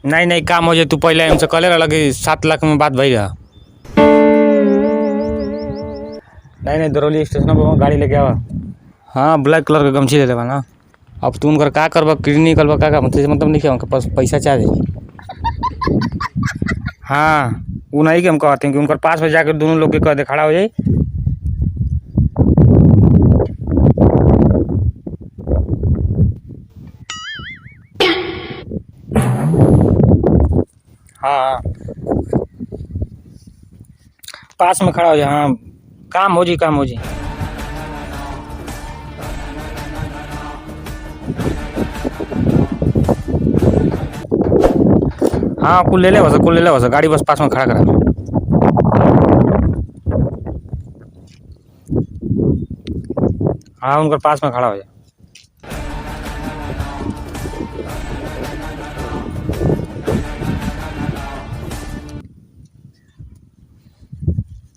नहीं नहीं काम हो जाए तू पहले हमसे कहले रहा कि 7 लाख में बात भई रहा। नहीं नहीं दरौली स्टेशन पर गाड़ी लेके आवा। हाँ ब्लैक कलर का गमछी ले लेवा ना। अब तू उनकर का करबा किडनी करबा का मतलब नहीं उनके पास पैसा चाहिए। हाँ वो नहीं कि हम कहते हैं कि उनकर पास में जाकर दोनों लोग के कह दे खड़ा हो जाए। हाँ पास में खड़ा हो जाए। हाँ काम हो जी काम हो जी। हाँ कुल ले ले वैसे गाड़ी बस पास में खड़ा करा। हाँ उनके पास में खड़ा हो जाए।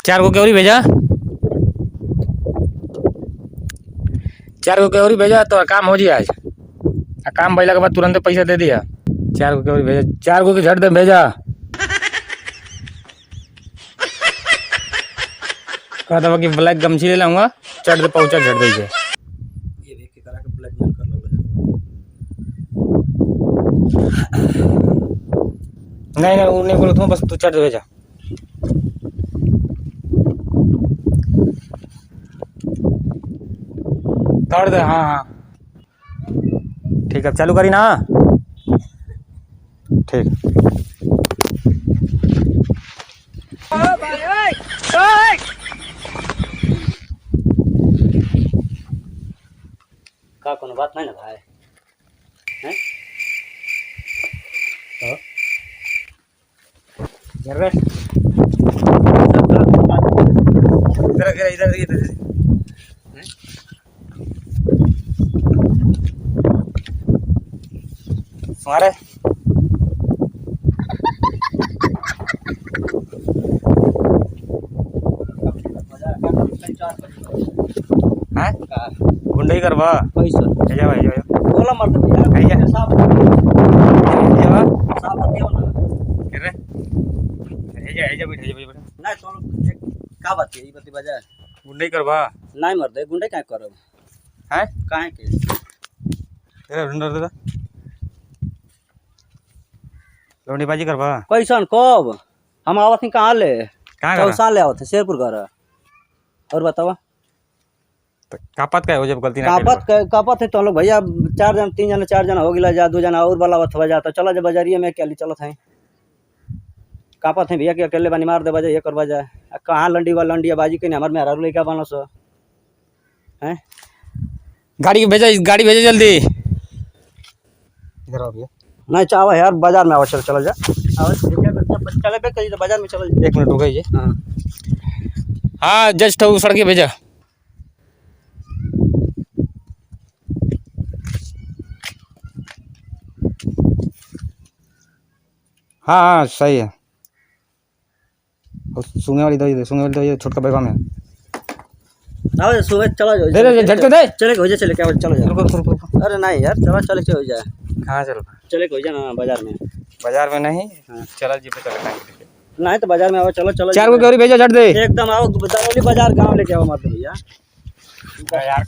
चार को क्यों भेजा 4 को क्यों भेजा तो काम हो जी आज। काम भैला के बाद तुरंत पैसा दे दिया। 4 को क्यों भेजा 4 को झट दे भेजा। कहा था कि ब्लैक गमछी ले लाऊंगा चढ़ दे पहुंचा झट दे ये देख के करा के ब्लैक मैन कर लो। नहीं नहीं उन्हें बोलो तुम बस तू चढ़ दे भेजा। तोड़ दे। हाँ हाँ ठीक है चालू करी ना। ठीक का कोनो बात नहीं ना भाई हैं? इधर मारे गुंडई करवा पैसा भेजा भाई बोला मत भैया भैया साहब भेजा साहब दियो ना करे भेजा बैठ नहीं तो का बात है ई बती बजा गुंडई करवा नहीं मर दे गुंडे क्या करब हैं काहे के तेरा ढूंढ दे लौंडीबाजी करवा कैसन कब हम आवत ही कहाँ ले कहाँ चौसा ले आवत शेरपुर घर और बतावा तो कापत का हो जब गलती ना कापत है तो हम लोग भैया 4 जन 3 जन 4 जन हो गया जा 2 जना और वाला बतवा जाता चला जा बाजारिया में क्या चलत है कापत है भैया के अकेले बानी मार दे बजा ये करवा जाए कहाँ लंडी वाला लंडिया बाजी के हमारे में हरारू लेके बनो सो हैं गाड़ी भेजा जल्दी इधर आओ भैया नहीं चावा यार बाजार में आवा चल जा चले पे कहीं तो बाजार में चल 1 मिनट हो गई है। हाँ हाँ जस्ट सड़क भेजा। हाँ हाँ सही है सूंगे वाली दवाई छोटका बैगा में आओ सुबह चला जाओ दे झटके दे चले हो जा चले क्या चलो जा रुको अरे नहीं यार चलो चले हो जाए कहाँ चल चले हो जा ना बाजार में नहीं चला जी पे चलना नहीं तो बाजार में आओ चलो 4 को गौरी भेजा झट दे एकदम आओ दरौली बाजार गांव लेके आओ मत भैया यार